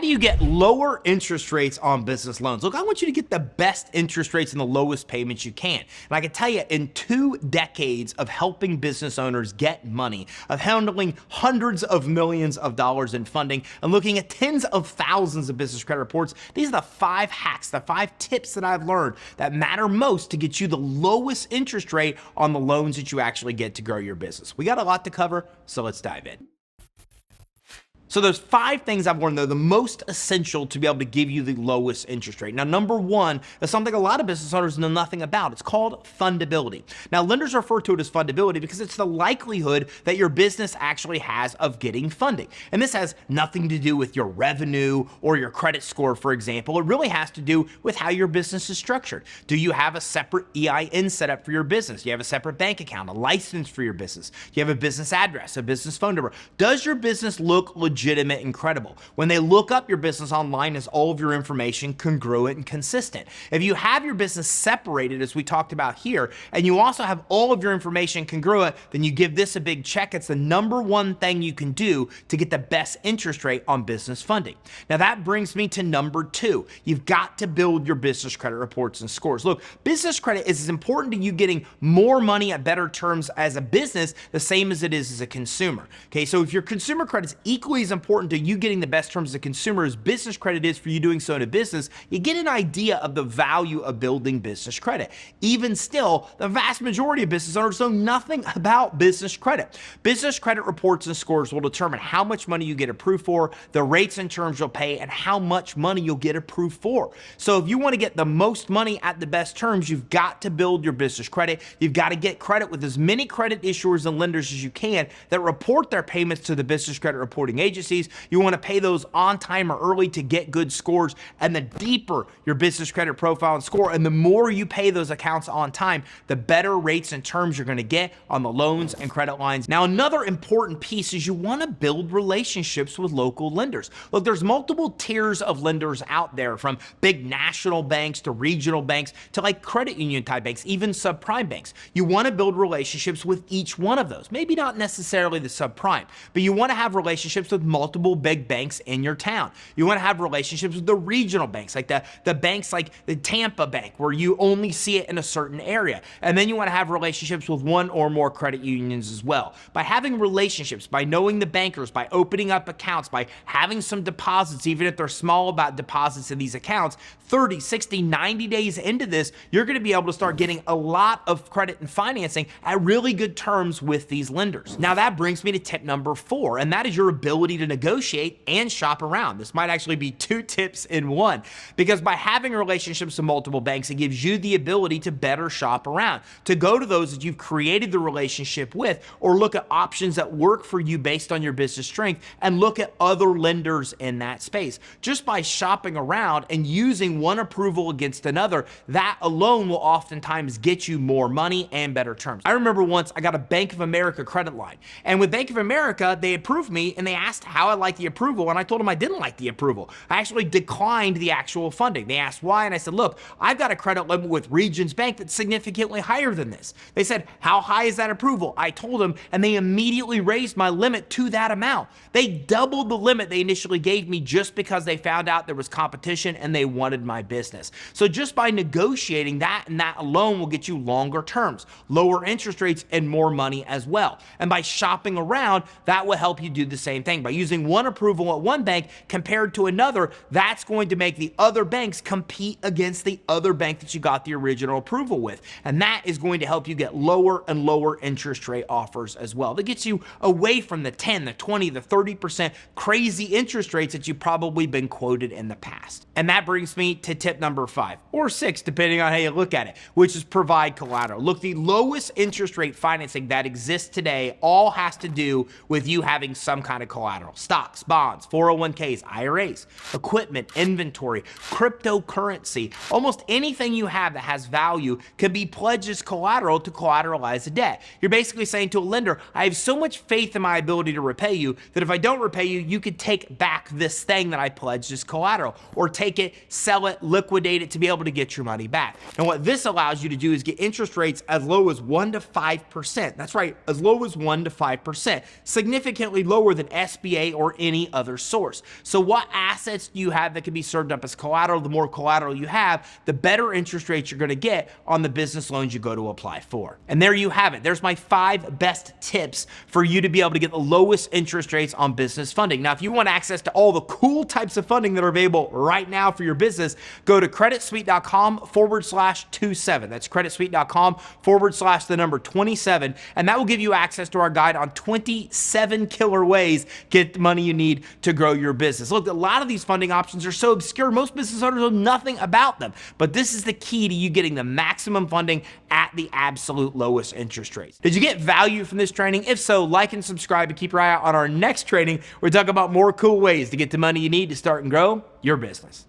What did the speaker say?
do you get lower interest rates on business loans? Look, I want you to get the best interest rates and the lowest payments you can. And I can tell you, in 2 decades of helping business owners get money, of handling hundreds of millions of dollars in funding, and looking at tens of thousands of business credit reports, these are the 5 hacks, the 5 tips that I've learned that matter most to get you the lowest interest rate on the loans that you actually get to grow your business. We got a lot to cover, so let's dive in. So there's 5 things I've learned that are the most essential to be able to give you the lowest interest rate. Now, number 1 is something a lot of business owners know nothing about. It's called fundability. Now, lenders refer to it as fundability because it's the likelihood that your business actually has of getting funding. And this has nothing to do with your revenue or your credit score, for example. It really has to do with how your business is structured. Do you have a separate EIN set up for your business? Do you have a separate bank account, a license for your business? Do you have a business address, a business phone number? Does your business look legitimate and credible? When they look up your business online, is all of your information congruent and consistent? If you have your business separated, as we talked about here, and you also have all of your information congruent, then you give this a big check. It's the number 1 thing you can do to get the best interest rate on business funding. Now that brings me to number 2. You've got to build your business credit reports and scores. Look, business credit is as important to you getting more money at better terms as a business, the same as it is as a consumer. Okay, so if your consumer credit is equally as important to you getting the best terms as a consumer as business credit is for you doing so in a business, you get an idea of the value of building business credit. Even still, the vast majority of business owners know nothing about business credit. Business credit reports and scores will determine how much money you get approved for, the rates and terms you'll pay, and how much money you'll get approved for. So if you want to get the most money at the best terms, you've got to build your business credit. You've got to get credit with as many credit issuers and lenders as you can that report their payments to the business credit reporting agencies. You want to pay those on time or early to get good scores. And the deeper your business credit profile and score, and the more you pay those accounts on time, the better rates and terms you're going to get on the loans and credit lines. Now, another important piece is you want to build relationships with local lenders. Look, there's multiple tiers of lenders out there, from big national banks to regional banks to like credit union type banks, even subprime banks. You want to build relationships with each one of those. Maybe not necessarily the subprime, but you want to have relationships with multiple big banks in your town. You want to have relationships with the regional banks, like the banks like the Tampa Bank, where you only see it in a certain area. And then you want to have relationships with 1 or more credit unions as well. By having relationships, by knowing the bankers, by opening up accounts, by having some deposits, even if they're small about deposits in these accounts, 30, 60, 90 days into this, you're going to be able to start getting a lot of credit and financing at really good terms with these lenders. Now that brings me to tip number 4, and that is your ability to negotiate and shop around. This might actually be 2 tips in 1, because by having relationships with multiple banks, it gives you the ability to better shop around, to go to those that you've created the relationship with, or look at options that work for you based on your business strength, and look at other lenders in that space. Just by shopping around and using one approval against another, that alone will oftentimes get you more money and better terms. I remember once I got a Bank of America credit line, and with Bank of America, they approved me and they asked how I liked the approval, and I told them I didn't like the approval. I actually declined the actual funding. They asked why, and I said, look, I've got a credit limit with Regions Bank that's significantly higher than this. They said, how high is that approval? I told them, and they immediately raised my limit to that amount. They doubled the limit they initially gave me just because they found out there was competition and they wanted my business. So just by negotiating that, and that alone will get you longer terms, lower interest rates, and more money as well. And by shopping around, that will help you do the same thing. By using one approval at one bank compared to another, that's going to make the other banks compete against the other bank that you got the original approval with. And that is going to help you get lower and lower interest rate offers as well. That gets you away from the 10, the 20, the 30% crazy interest rates that you've probably been quoted in the past. And that brings me to tip number 5 or 6, depending on how you look at it, which is provide collateral. Look, the lowest interest rate financing that exists today all has to do with you having some kind of collateral. Stocks, bonds, 401ks, IRAs, equipment, inventory, cryptocurrency. Almost anything you have that has value can be pledged as collateral to collateralize a debt. You're basically saying to a lender, I have so much faith in my ability to repay you that if I don't repay you, you could take back this thing that I pledged as collateral, or take it, sell it, liquidate it to be able to get your money back. And what this allows you to do is get interest rates as low as 1 to 5%. That's right, as low as 1 to 5%, significantly lower than SBA SBA or any other source. So what assets do you have that can be served up as collateral? The more collateral you have, the better interest rates you're gonna get on the business loans you go to apply for. And there you have it. There's my 5 best tips for you to be able to get the lowest interest rates on business funding. Now, if you want access to all the cool types of funding that are available right now for your business, go to creditsuite.com/27. That's creditsuite.com/27. And that will give you access to our guide on 27 killer ways get the money you need to grow your business. Look, a lot of these funding options are so obscure, most business owners know nothing about them. But this is the key to you getting the maximum funding at the absolute lowest interest rates. Did you get value from this training? If so, like and subscribe and keep your eye out on our next training. We're talking about more cool ways to get the money you need to start and grow your business.